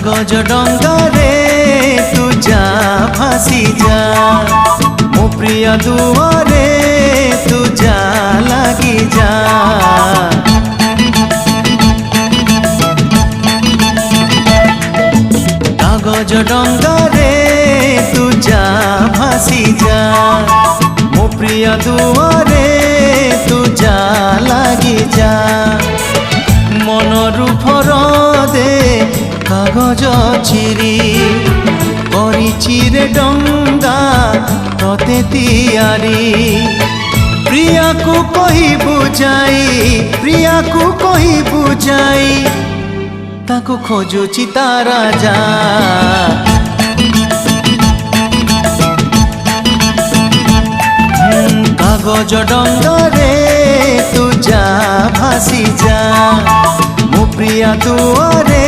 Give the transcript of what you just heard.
कागज डंगारे तू जा भासी जा मो प्रिय दुआरे तू जा लगी जा कागज डंगारे तू जा भासी जा मो प्रिय दुआरे तू जा लगी जा मनरु फरदे कागज चिरी परिचिरे डंगा तते तियारी प्रिया को कही बुझाई ताको खोजुची तारा जा कागज डंगारे तू जा भासी जा मो प्रिया दुआरे